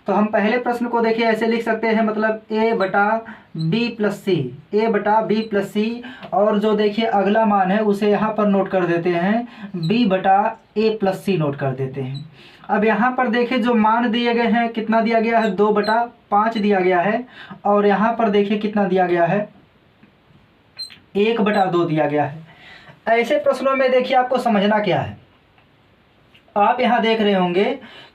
तो हम पहले प्रश्न को देखिए ऐसे लिख सकते हैं, मतलब a बटा बी प्लस सी, ए बटा बी प्लस सी। और जो देखिए अगला मान है उसे यहाँ पर नोट कर देते हैं, b बटा ए प्लस सी नोट कर देते हैं। अब यहाँ पर देखिए जो मान दिए गए हैं, कितना दिया गया है, 2/5 दिया गया है। और यहाँ पर देखिए कितना दिया गया है, 1/2 दिया गया है। ऐसे प्रश्नों में देखिए आपको समझना क्या है, आप यहाँ देख रहे होंगे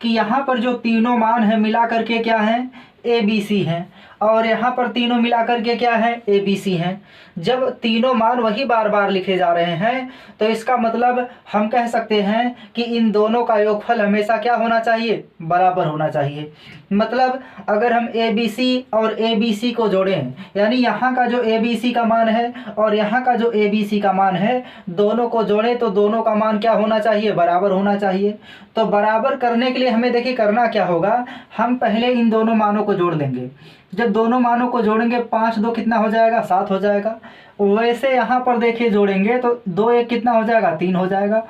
कि यहाँ पर जो तीनों मान है मिला करके क्या है, ए बी सी हैं। और यहाँ पर तीनों मिला करके क्या है, ए बी सी हैं। जब तीनों मान वही बार बार लिखे जा रहे हैं तो इसका मतलब हम कह सकते हैं कि इन दोनों का योगफल हमेशा क्या होना चाहिए, बराबर होना चाहिए। मतलब अगर हम ए बी सी और ए बी सी को जोड़ें, यानी यहाँ का जो ए बी सी का मान है और यहाँ का जो ए बी सी का मान है, दोनों को जोड़ें तो दोनों का मान क्या होना चाहिए, बराबर होना चाहिए। तो बराबर करने के लिए हमें देखिए करना क्या होगा, हम पहले इन दोनों मानों को जोड़ देंगे। जब दोनों मानों को जोड़ेंगे 5 2 कितना हो जाएगा, 7 हो जाएगा। वैसे यहाँ पर देखिए जोड़ेंगे तो 2 1 कितना हो जाएगा, 3 हो जाएगा।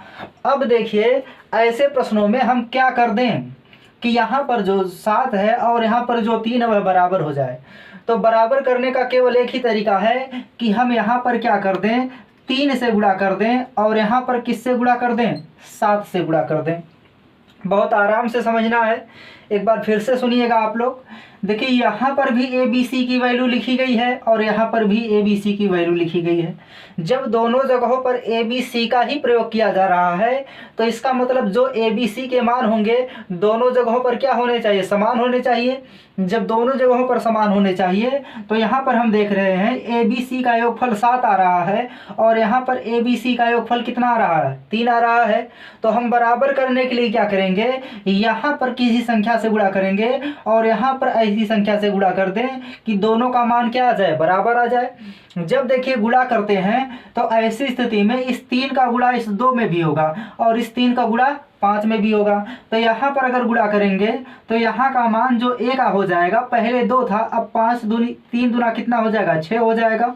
अब देखिए ऐसे प्रश्नों में हम क्या कर दें कि यहाँ पर जो 7 है और यहाँ पर जो 3 है वह बराबर हो जाए। तो बराबर करने का केवल एक ही तरीका है कि हम यहाँ पर क्या कर दें, 3 से गुणा कर दें और यहाँ पर किससे गुणा कर दें, 7 से गुणा कर दें। बहुत आराम से समझना है, एक बार फिर से सुनिएगा आप लोग। देखिए यहाँ पर भी ए बी सी की वैल्यू लिखी गई है और यहाँ पर भी ए बी सी की वैल्यू लिखी गई है। जब दोनों जगहों पर ए बी सी का ही प्रयोग किया जा रहा है तो इसका मतलब जो ए बी सी के मान होंगे दोनों जगहों पर क्या होने चाहिए, समान होने चाहिए। जब दोनों जगहों पर समान होने चाहिए तो यहाँ पर हम देख रहे हैं ए बी सी का योगफल 7 आ रहा है और यहाँ पर ए बी सी का योगफल कितना आ रहा है, 3 आ रहा है। तो हम बराबर करने के लिए क्या करेंगे, यहाँ पर किसी संख्या से गुणा करेंगे और यहाँ पर ऐसी संख्या से गुणा कर दें कि दोनों का मान क्या आ जाए, बराबर आ जाए। जब देखिए गुणा करते हैं तो ऐसी स्थिति में इस 3 का गुणा इस 2 में भी होगा और इस 3 का गुणा 5 में भी होगा। तो यहाँ पर अगर गुणा करेंगे तो यहाँ का मान जो ए का हो जाएगा, पहले 2 था, अब 3 दूना कितना हो जाएगा, 6 हो जाएगा।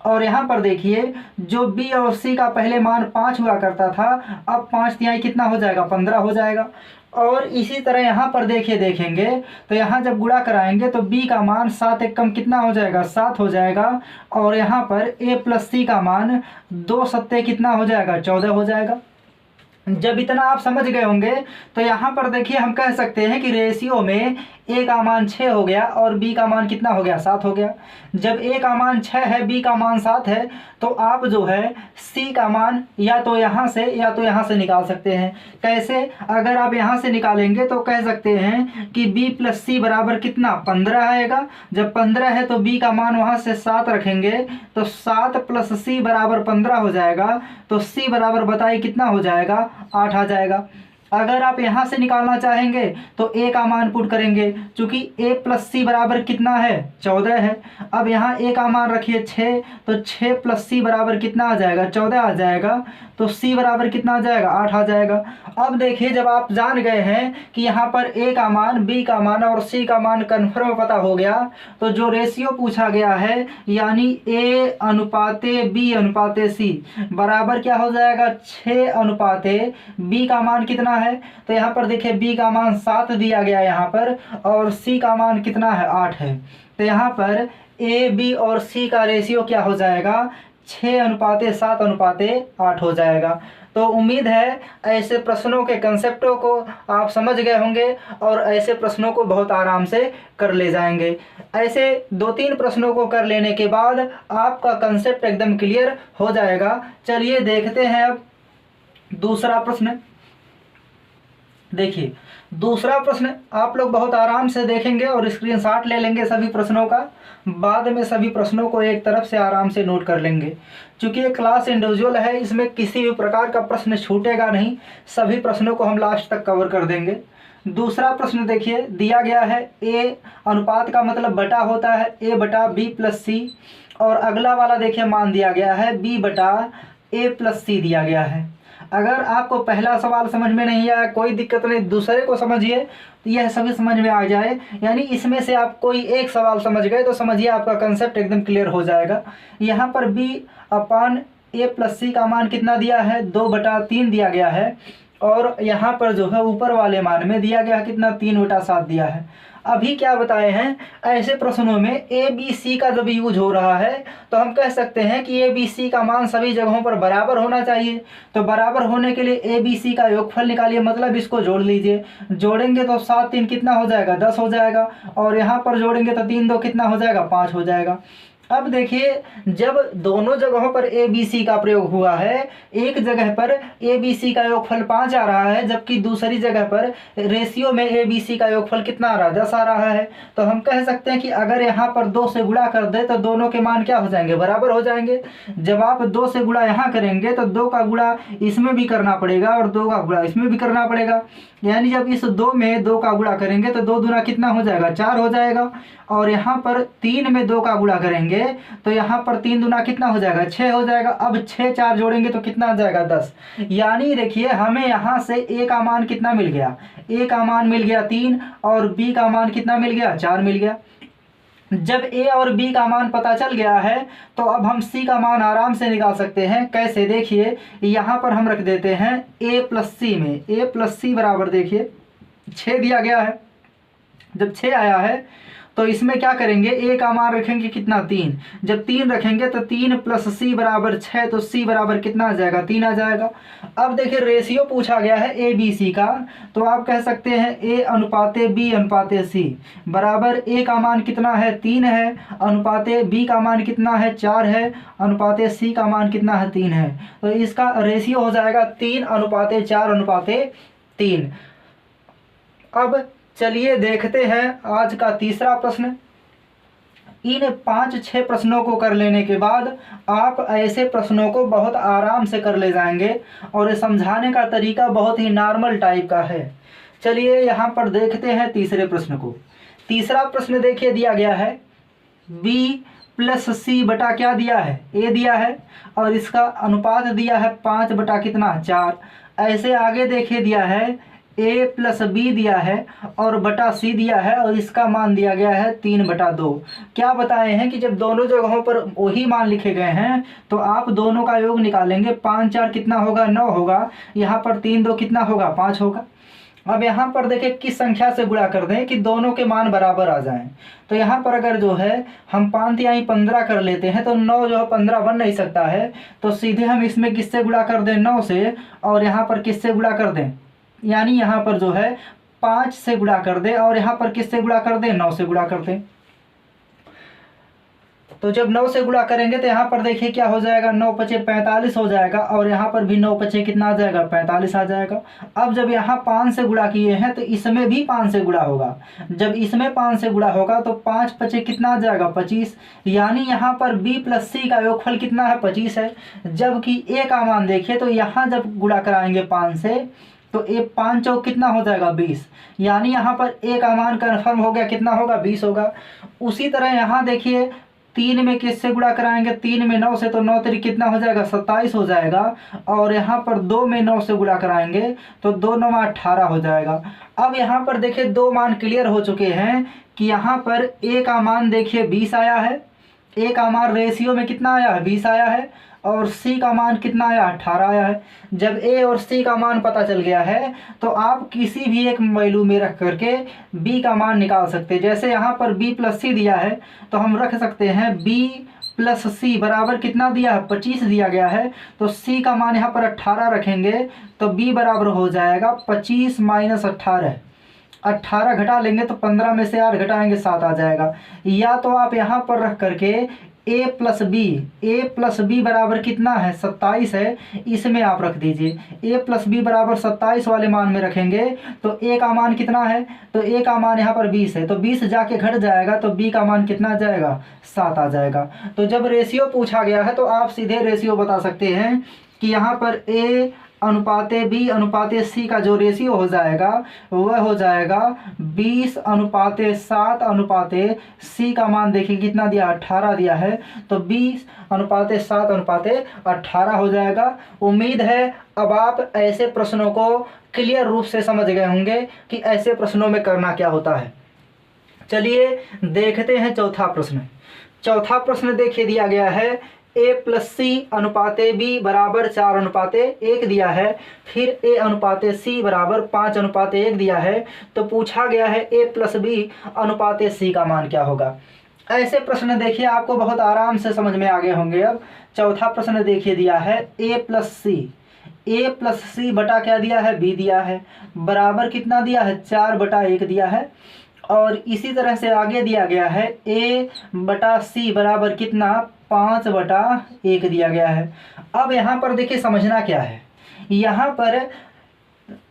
और यहाँ पर देखिए जो बी और सी का पहले मान 5 हुआ करता था, अब 5 तिहाई कितना हो जाएगा, 15 हो जाएगा। और इसी तरह यहाँ पर देखिए देखेंगे तो यहाँ जब गुणा कराएंगे तो b का मान 7 एक कम कितना हो जाएगा, 7 हो जाएगा। और यहाँ पर a प्लस सी का मान 2 सत्ते कितना हो जाएगा, 14 हो जाएगा। जब इतना आप समझ गए होंगे तो यहाँ पर देखिए हम कह सकते हैं कि रेशियो में a का मान 6 हो गया और b का मान कितना हो गया, 7 हो गया। जब a का मान 6 है, b का मान 7 है, तो आप जो है c का मान या तो यहाँ से निकाल सकते हैं। कैसे, अगर आप यहाँ से निकालेंगे तो कह सकते हैं कि b प्लस सी बराबर कितना, 15 आएगा। जब 15 है तो b का मान वहाँ से 7 रखेंगे तो 7 प्लस सी बराबर 15 हो जाएगा। तो c बराबर बताइए कितना हो जाएगा, 8 आ जाएगा। अगर आप यहाँ से निकालना चाहेंगे तो a का मान पुट करेंगे, चूंकि a प्लस सी बराबर कितना है, 14 है। अब यहाँ a का मान रखिए 6, तो 6 प्लस सी बराबर कितना आ जाएगा, 14 आ जाएगा। तो c बराबर कितना आ जाएगा, 8 आ जाएगा। अब देखिए जब आप जान गए हैं कि यहाँ पर a का मान, b का मान और c का मान कन्फर्म पता हो गया, तो जो रेशियो पूछा गया है यानी a अनुपाते b अनुपाते c बराबर क्या हो जाएगा, 6 अनुपाते b का मान कितना है। तो यहाँ पर देखिए b का मान 7 दिया गया यहाँ पर और c का मान कितना है, 8 है। तो यहाँ पर a b और c का रेशियो क्या हो जाएगा, 6 अनुपाते 7 अनुपाते 8 हो जाएगा। तो उम्मीद है ऐसे प्रश्नों के कंसेप्टों को आप समझ गए होंगे और ऐसे प्रश्नों को बहुत आराम से कर ले जाएंगे। ऐसे 2-3 प्रश्नों को कर लेने के बाद आपका कंसेप्ट एकदम क्लियर हो जाएगा। चलिए देखते हैं अब दूसरा प्रश्न। देखिए दूसरा प्रश्न आप लोग बहुत आराम से देखेंगे और स्क्रीनशॉट ले लेंगे सभी प्रश्नों का, बाद में सभी प्रश्नों को एक तरफ से आराम से नोट कर लेंगे। चूँकि ये क्लास इंडिविजुअल है, इसमें किसी भी प्रकार का प्रश्न छूटेगा नहीं, सभी प्रश्नों को हम लास्ट तक कवर कर देंगे। दूसरा प्रश्न देखिए दिया गया है, a अनुपात का मतलब बटा होता है a बटा b प्लस सी, और अगला वाला देखिए मान दिया गया है b बटा a प्लस सी दिया गया है। अगर आपको पहला सवाल समझ में नहीं आया कोई दिक्कत नहीं, दूसरे को समझिए तो यह सभी समझ में आ जाए। यानी इसमें से आप कोई एक सवाल समझ गए तो समझिए आपका कंसेप्ट एकदम क्लियर हो जाएगा। यहाँ पर b अपान a प्लस सी का मान कितना दिया है, 2/3 दिया गया है। और यहाँ पर जो है ऊपर वाले मान में दिया गया कितना 3/7 दिया है। अभी क्या बताए हैं, ऐसे प्रश्नों में ए बी सी का जब यूज हो रहा है तो हम कह सकते हैं कि ए बी सी का मान सभी जगहों पर बराबर होना चाहिए। तो बराबर होने के लिए ए बी सी का योगफल निकालिए, मतलब इसको जोड़ लीजिए। जोड़ेंगे तो 7 3 कितना हो जाएगा 10 हो जाएगा, और यहाँ पर जोड़ेंगे तो 3 2 कितना हो जाएगा 5 हो जाएगा। अब देखिए जब दोनों जगहों पर ए बी सी का प्रयोग हुआ है, एक जगह पर ए बी सी का योगफल 5 आ रहा है, जबकि दूसरी जगह पर रेशियो में ए बी सी का योगफल कितना आ रहा है 10 आ रहा है। तो हम कह सकते हैं कि अगर यहाँ पर 2 से गुणा कर दे तो दोनों के मान क्या हो जाएंगे, बराबर हो जाएंगे। जब आप 2 से गुणा यहाँ करेंगे तो 2 का गुणा इसमें भी करना पड़ेगा और 2 का गुणा इसमें भी करना पड़ेगा, यानी जब इस 2 में 2 का गुणा करेंगे तो 2 दूना कितना हो जाएगा 4 हो जाएगा, और यहाँ पर 3 में 2 का गुणा करेंगे तो यहाँ पर 3 दूना कितना हो जाएगा 6 हो जाएगा। अब 6 4 जोड़ेंगे तो कितना आ जाएगा 10। यानी देखिए हमें यहाँ से ए का मान कितना मिल गया, ए का मान मिल गया 3 और बी का मान कितना मिल गया 4 मिल गया। जब ए और बी का मान पता चल गया है तो अब हम सी का मान आराम से निकाल सकते हैं। कैसे, देखिए यहाँ पर हम रख देते हैं ए प्लस सी में, ए प्लस सी बराबर देखिए 6 दिया गया है। जब 6 आया है तो इसमें क्या करेंगे, ए का मान रखेंगे कितना 3, जब 3 रखेंगे तो 3 प्लस सी बराबर 6, तो सी बराबर कितना आ जाएगा 3 आ जाएगा। अब देखिए रेशियो पूछा गया है ए बी सी का, तो आप कह सकते हैं ए अनुपाते बी अनुपाते सी बराबर ए का मान कितना है 3 है, अनुपाते बी का मान कितना है 4 है, अनुपाते सी का मान कितना है 3 है। तो इसका रेशियो हो जाएगा 3:4:3। अब चलिए देखते हैं आज का तीसरा प्रश्न। इन 5-6 प्रश्नों को कर लेने के बाद आप ऐसे प्रश्नों को बहुत आराम से कर ले जाएंगे और समझाने का तरीका बहुत ही नॉर्मल टाइप का है। चलिए यहाँ पर देखते हैं तीसरे प्रश्न को। तीसरा प्रश्न देखिए दिया गया है b प्लस सी बटा क्या दिया है a दिया है, और इसका अनुपात दिया है 5 बटा कितना 4। ऐसे आगे देखिए दिया है a प्लस बी दिया है और बटा सी दिया है, और इसका मान दिया गया है 3/2। क्या बताए हैं कि जब दोनों जगहों पर वही मान लिखे गए हैं तो आप दोनों का योग निकालेंगे। 5 4 कितना होगा 9 होगा, यहाँ पर 3 2 कितना होगा 5 होगा। अब यहाँ पर देखिए किस संख्या से गुणा कर दें कि दोनों के मान बराबर आ जाएं। तो यहाँ पर अगर जो है हम 5 या 15 कर लेते हैं तो 9 जो है 15 बन नहीं सकता है, तो सीधे हम इसमें किससे गुणा कर दें 9 से, और यहाँ पर किससे गुणा कर दें, यानी यहाँ पर जो है 5 से गुणा कर दें और यहाँ पर किससे गुणा कर दें 9 से गुणा कर दें। तो जब 9 से गुणा करेंगे तो यहाँ पर देखिए क्या हो जाएगा 9 5 45 हो जाएगा, और यहाँ पर भी 9 5 कितना आ जाएगा 45 आ जाएगा। अब जब यहाँ 5 से गुणा किए हैं तो इसमें भी 5 से गुणा होगा, जब इसमें 5 से गुणा होगा तो 5 5 कितना आ जाएगा 25, यानी यहाँ पर b प्लस सी का योगफल कितना है 25 है। जबकि a का मान देखिए तो यहाँ जब गुणा कराएंगे 5 से तो ए 5 चौक कितना हो जाएगा 20, यानी यहाँ पर ए का मान कन्फर्म हो गया कितना होगा 20 होगा। उसी तरह यहाँ देखिए 3 में किससे गुणा कराएंगे, 3 में 9 से, तो 9 3 कितना हो जाएगा 27 हो जाएगा, और यहाँ पर 2 में 9 से गुणा कराएंगे तो 2 9 18 हो जाएगा। अब यहाँ पर देखिए 2 मान क्लियर हो चुके हैं कि यहाँ पर ए का मान देखिए 20 आया है, ए का मान रेशियो में कितना आया है 20 आया है, और सी का मान कितना आया 18 आया है। जब ए और सी का मान पता चल गया है तो आप किसी भी एक वैल्यू में रख करके बी का मान निकाल सकते हैं। जैसे यहाँ पर बी प्लस सी दिया है तो हम रख सकते हैं बी प्लस सी बराबर कितना दिया है 25 दिया गया है, तो सी का मान यहाँ पर 18 रखेंगे तो बी बराबर हो जाएगा 25 माइनस 18। 18 घटा लेंगे तो 15 में से 8 घटाएंगे 7 आ जाएगा। या तो आप यहाँ पर रख करके a प्लस बी बराबर कितना है 27 है, इसमें आप रख दीजिए a प्लस बी बराबर 27 वाले मान में रखेंगे तो a का मान कितना है, तो a का मान यहाँ पर 20 है, तो 20 जाके घट जाएगा तो b का मान कितना आ जाएगा 7 आ जाएगा। तो जब रेशियो पूछा गया है तो आप सीधे रेशियो बता सकते हैं कि यहाँ पर a अनुपाते बी अनुपाते सी का जो रेशियो हो जाएगा वह हो जाएगा 20:7 अनुपाते सी का मान देखिए कितना दिया 18 दिया है, तो 20:7:18 हो जाएगा। उम्मीद है अब आप ऐसे प्रश्नों को क्लियर रूप से समझ गए होंगे कि ऐसे प्रश्नों में करना क्या होता है। चलिए देखते हैं चौथा प्रश्न। चौथा प्रश्न देखिए दिया गया है ए प्लस सी अनुपाते बी बराबर 4:1 दिया है, फिर ए अनुपाते सी बराबर 5:1 दिया है, तो पूछा गया है ए प्लस बी अनुपाते सी का मान क्या होगा। ऐसे प्रश्न देखिए आपको बहुत आराम से समझ में आ गए होंगे। अब चौथा प्रश्न देखिए दिया है ए प्लस सी बटा क्या दिया है, बी दिया है, बराबर कितना दिया है, 4/1 दिया है। और इसी तरह से आगे दिया गया है ए बटा सी बराबर कितना, 5/1 दिया गया है। अब यहाँ पर देखिए समझना क्या है, यहाँ पर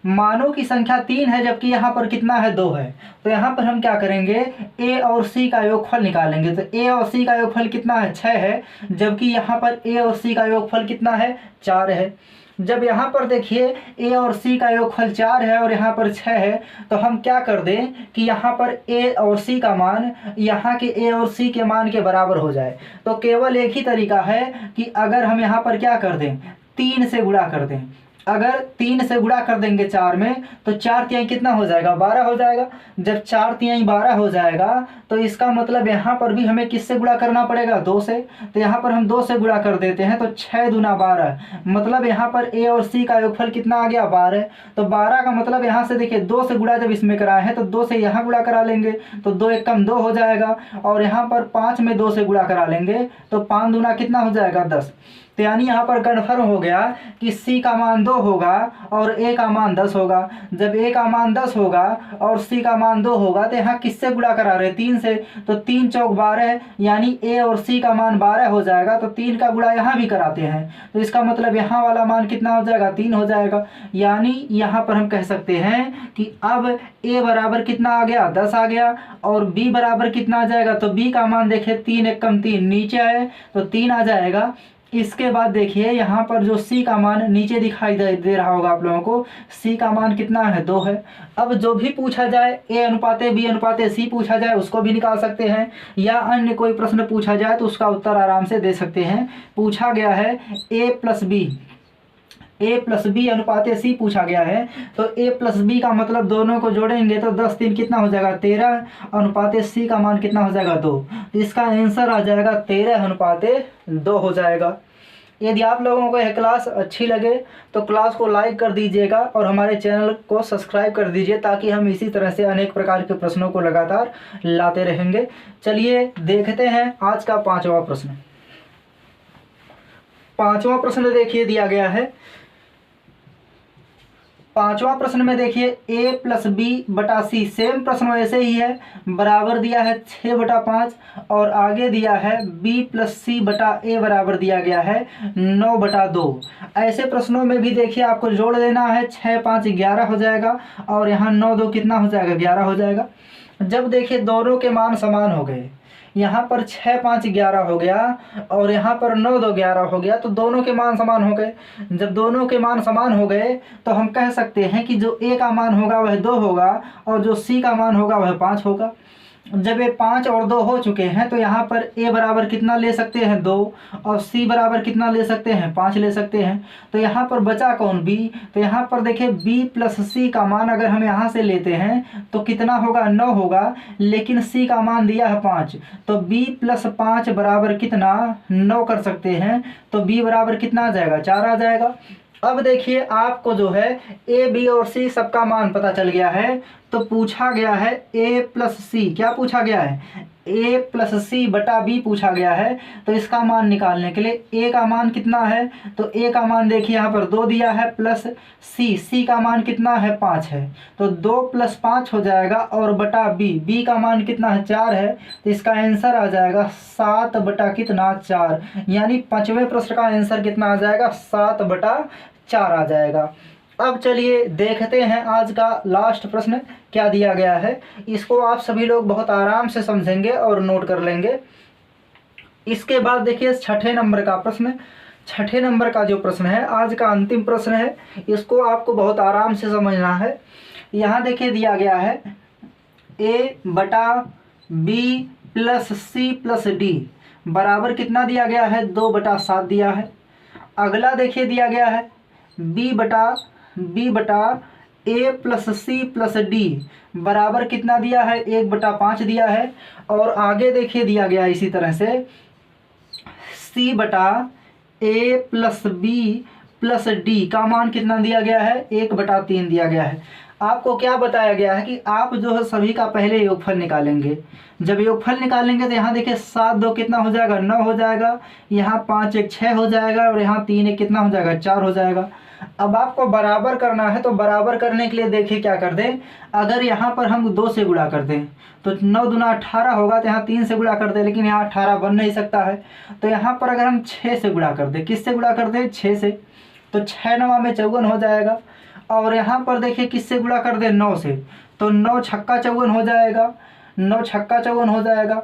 मानों की संख्या 3 है जबकि यहाँ पर कितना है, 2 है। तो यहाँ पर हम क्या करेंगे, ए और सी का योगफल निकालेंगे। तो ए और सी का योगफल कितना है, 6 है, जबकि यहाँ पर ए और सी का योगफल कितना है, 4 है। जब यहाँ पर देखिए ए और सी का योगफल 4 है और यहाँ पर 6 है, तो हम क्या कर दें कि यहाँ पर ए और सी का मान यहाँ के ए और सी के मान के बराबर हो जाए। तो केवल एक ही तरीका है कि अगर हम यहाँ पर क्या कर दें, 3 से गुणा कर दें। अगर 3 से गुणा कर देंगे 4 में, तो 4 तिहाई कितना हो जाएगा, 12 हो जाएगा। जब 4 तिहाई 12 हो जाएगा तो इसका मतलब यहाँ पर भी हमें किससे गुणा करना पड़ेगा, 2 से। तो यहाँ पर हम 2 से गुणा कर देते हैं, तो 6 दूना 12, मतलब यहाँ पर ए और सी का योगफल कितना आ गया, 12। तो 12 का मतलब यहाँ से देखिए 2 से गुणा जब इसमें कराए हैं तो 2 से यहाँ गुणा करा लेंगे, तो 2 एक कम 2 हो जाएगा। और यहाँ पर 5 में 2 से गुणा करा लेंगे तो 5 दूना कितना हो जाएगा, 10। तो यानी यहाँ पर कन्फर्म हो गया कि सी का मान 2 होगा और ए का मान 10 होगा। जब ए का मान 10 होगा और सी का मान 2 होगा, तो यहाँ किससे गुणा करा रहे हैं, 3 से। तो 3 चौक 12, यानी ए और सी का मान 12 हो जाएगा। तो 3 का गुणा यहाँ भी कराते हैं, तो इसका मतलब यहाँ वाला मान कितना हो जाएगा, 3 हो जाएगा। यानी यहाँ पर हम कह सकते हैं कि अब ए बराबर कितना आ गया, 10 आ गया। और बी बराबर कितना आ जाएगा, तो बी का मान देखिए 3 एक कम 3 नीचे आए तो 3 आ जाएगा। इसके बाद देखिए यहाँ पर जो सी का मान नीचे दिखाई दे रहा होगा आप लोगों को, सी का मान कितना है, 2 है। अब जो भी पूछा जाए, ए अनुपाते बी अनुपाते सी पूछा जाए उसको भी निकाल सकते हैं, या अन्य कोई प्रश्न पूछा जाए तो उसका उत्तर आराम से दे सकते हैं। पूछा गया है ए प्लस बी अनुपाते सी पूछा गया है, तो ए प्लस बी का मतलब दोनों को जोड़ेंगे तो 10 3 कितना हो जाएगा, 13 अनुपाते सी का मान कितना हो जाएगा, 2। तो इसका आंसर आ जाएगा 13/2 हो जाएगा। यदि आप लोगों को यह क्लास अच्छी लगे तो क्लास को लाइक कर दीजिएगा और हमारे चैनल को सब्सक्राइब कर दीजिए, ताकि हम इसी तरह से अनेक प्रकार के प्रश्नों को लगातार लाते रहेंगे। चलिए देखते हैं आज का 5वां प्रश्न। 5वां प्रश्न देखिए दिया गया है। 5वां प्रश्न में देखिए ए प्लस बी बटा सी, सेम प्रश्न वैसे ही है, बराबर दिया है 6/5। और आगे दिया है बी प्लस सी बटा ए बराबर दिया गया है 9/2। ऐसे प्रश्नों में भी देखिए आपको जोड़ देना है, 6 5 11 हो जाएगा, और यहाँ 9 2 कितना हो जाएगा, 11 हो जाएगा। जब देखिए दोनों के मान समान हो गए, यहाँ पर 6 5 11 हो गया और यहाँ पर 9 2 11 हो गया, तो दोनों के मान समान हो गए। जब दोनों के मान समान हो गए तो हम कह सकते हैं कि जो ए का मान होगा वह 2 होगा और जो सी का मान होगा वह 5 होगा। जब ये 5 और 2 हो चुके हैं तो यहाँ पर ए बराबर कितना ले सकते हैं, 2, और सी बराबर कितना ले सकते हैं, 5 ले सकते हैं। तो यहाँ पर बचा कौन, बी। तो यहाँ पर देखिए बी प्लस सी का मान अगर हम यहाँ से लेते हैं तो कितना होगा, 9 होगा, लेकिन सी का मान दिया है 5, तो बी प्लस 5 बराबर कितना, 9 कर सकते हैं। तो बी बराबर कितना आ जाएगा, 4 आ जाएगा। अब देखिए आपको जो है ए बी और सी सबका मान पता चल गया है, तो पूछा गया है ए प्लस सी, क्या पूछा गया है, ए प्लस सी बटा बी पूछा गया है। तो इसका मान निकालने के लिए ए का मान कितना है, तो ए का मान देखिए यहाँ पर 2 दिया है, प्लस सी का मान कितना है, 5 है, तो 2 + 5 हो जाएगा, और बटा बी का मान कितना है, 4 है। तो इसका आंसर आ जाएगा 7 बटा कितना, 4। यानी 5वें प्रश्न का आंसर कितना आ जाएगा, 7/4 आ जाएगा। अब चलिए देखते हैं आज का लास्ट प्रश्न क्या दिया गया है। इसको आप सभी लोग बहुत आराम से समझेंगे और नोट कर लेंगे। इसके बाद देखिए 6ठे नंबर का प्रश्न, 6ठे नंबर का जो प्रश्न है आज का अंतिम प्रश्न है, इसको आपको बहुत आराम से समझना है। यहाँ देखिए दिया गया है ए बटा b plus c plus d बराबर कितना दिया गया है, 2/7 दिया है। अगला देखिए दिया गया है बी बटा ए प्लस सी प्लस डी बराबर कितना दिया है, 1/5 दिया है। और आगे देखिए दिया गया इसी तरह से सी बटा ए प्लस बी प्लस डी का मान कितना दिया गया है, 1/3 दिया गया है। आपको क्या बताया गया है कि आप जो है सभी का पहले योगफल निकालेंगे। जब योगफल निकालेंगे तो यहाँ देखिए 7 2 कितना हो जाएगा, 9 हो जाएगा, यहाँ 5 1 6 हो जाएगा, और यहाँ 3 1 कितना हो जाएगा, 4 हो जाएगा। अब आपको बराबर करना है, तो बराबर करने के लिए देखिए क्या कर दें, अगर यहाँ पर हम 2 से गुणा कर दें तो 9 दूना 18 होगा, तो यहाँ 3 से गुणा कर दें, लेकिन यहाँ 18 बन नहीं सकता है। तो यहाँ पर अगर हम 6 से गुणा कर दें, किससे गुणा कर दें, 6 से, तो 6 9 में 54 हो जाएगा। और यहाँ पर देखिए किससे गुणा कर दें, 9 से, तो 9 छक्का 54 हो जाएगा, 9 छक्का 54 हो जाएगा।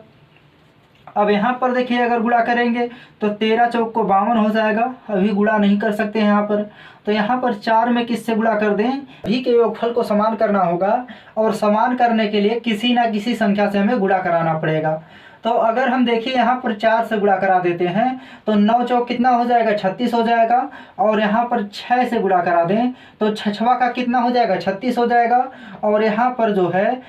अब यहाँ पर देखिए अगर गुणा करेंगे तो 13 चौक को 52 हो जाएगा, अभी गुणा नहीं कर सकते हैं यहाँ पर। तो यहाँ पर 4 में किससे गुणा कर दें, भी के योगफल को समान करना होगा, और समान करने के लिए किसी ना किसी संख्या से हमें गुणा कराना पड़ेगा। तो अगर हम देखिए यहाँ पर 4 से गुणा करा देते हैं तो 9 चौक कितना हो जाएगा, 36 हो जाएगा, और यहाँ पर 6 से गुणा करा दें तो 6 का कितना हो जाएगा, 36 हो जाएगा, और यहाँ पर जो है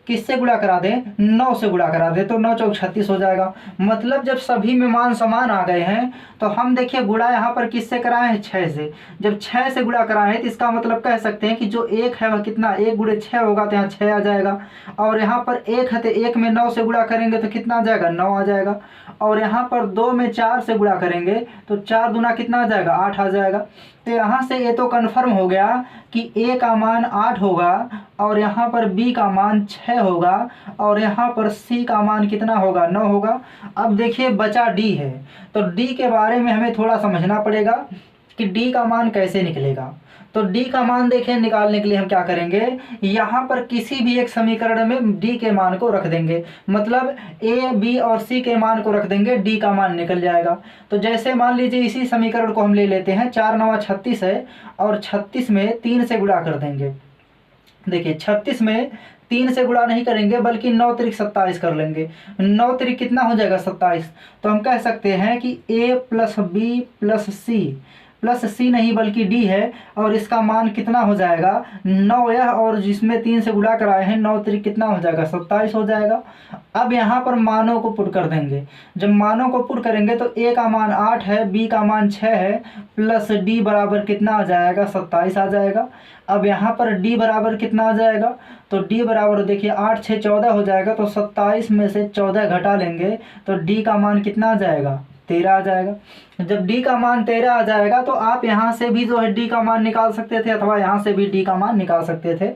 किससे गुणा करा दें, 9 से गुणा करा दें तो 9 चौक 36 हो जाएगा। मतलब जब सभी में मान समान आ गए हैं तो हम देखिए गुणा यहाँ पर किससे कराए हैं, 6 से। जब 6 से गुणा कराए हैं तो इसका मतलब कह सकते हैं कि जो 1 है वह कितना, 1 गुणे 6 होगा, तो यहाँ 6 आ जाएगा। और यहाँ पर 1 है तो 1 में 9 से गुणा करेंगे तो कितना आ जाएगा, 9 आ जाएगा। और यहाँ पर 2 में 4 से गुणा करेंगे तो 4 दूना कितना आ जाएगा, 8 आ जाएगा। तो यहाँ से ये तो कन्फर्म हो गया कि ए का मान 8 होगा, और यहाँ पर बी का मान 6 होगा, और यहाँ पर सी का मान कितना होगा, 9 होगा। अब देखिए बचा डी है, तो डी के बारे में हमें थोड़ा समझना पड़ेगा कि डी का मान कैसे निकलेगा। तो डी का मान देखिए निकालने के लिए हम क्या करेंगे, यहाँ पर किसी भी एक समीकरण में डी के मान को रख देंगे, मतलब ए बी और सी के मान को रख देंगे, डी का मान निकल जाएगा। तो जैसे मान लीजिए इसी समीकरण को हम ले लेते हैं, 4 9 36 है, और 36 में 3 से गुणा कर देंगे। देखिए 36 में 3 से गुणा नहीं करेंगे बल्कि 9 त्रिक 27 कर लेंगे, 9 त्रिक कितना हो जाएगा, 27। तो हम कह सकते हैं कि ए प्लस बी प्लस सी नहीं बल्कि डी है, और इसका मान कितना हो जाएगा, 9 यह, और जिसमें 3 से गुणा कराए हैं 9 त्रिक कितना हो जाएगा, 27 हो जाएगा। अब यहाँ पर मानों को पुट कर देंगे। जब मानों को पुट करेंगे तो ए का मान 8 है, बी का मान 6 है, प्लस डी बराबर कितना आ जाएगा, 27 आ जाएगा। अब यहाँ पर डी बराबर कितना आ जाएगा, तो डी बराबर देखिए 8 6 14 हो जाएगा, तो 27 में से 14 घटा लेंगे तो डी का मान कितना आ जाएगा, 13 आ जाएगा। जब डी का मान 13 आ जाएगा तो आप यहाँ से भी जो है डी का मान निकाल सकते थे, अथवा यहाँ से भी डी का मान निकाल सकते थे।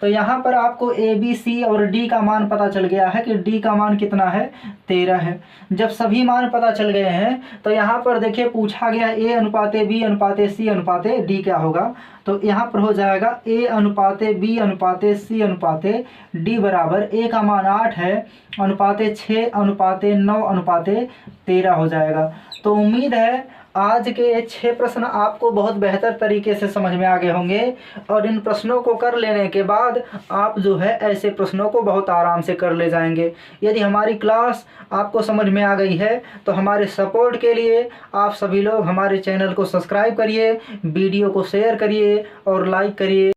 तो यहाँ पर आपको ए बी सी और डी का मान पता चल गया है कि डी का मान कितना है, 13 है। जब सभी मान पता चल गए हैं तो यहाँ पर देखिए पूछा गया ए अनुपाते बी अनुपाते सी अनुपाते डी क्या होगा, तो यहाँ पर हो जाएगा ए अनुपाते बी अनुपाते सी अनुपाते डी बराबर ए का मान 8 है, अनुपाते 6 अनुपाते 9 अनुपाते 13 हो जाएगा। तो उम्मीद है आज के 6 प्रश्न आपको बहुत बेहतर तरीके से समझ में आ गए होंगे, और इन प्रश्नों को कर लेने के बाद आप जो है ऐसे प्रश्नों को बहुत आराम से कर ले जाएंगे। यदि हमारी क्लास आपको समझ में आ गई है तो हमारे सपोर्ट के लिए आप सभी लोग हमारे चैनल को सब्सक्राइब करिए, वीडियो को शेयर करिए और लाइक करिए।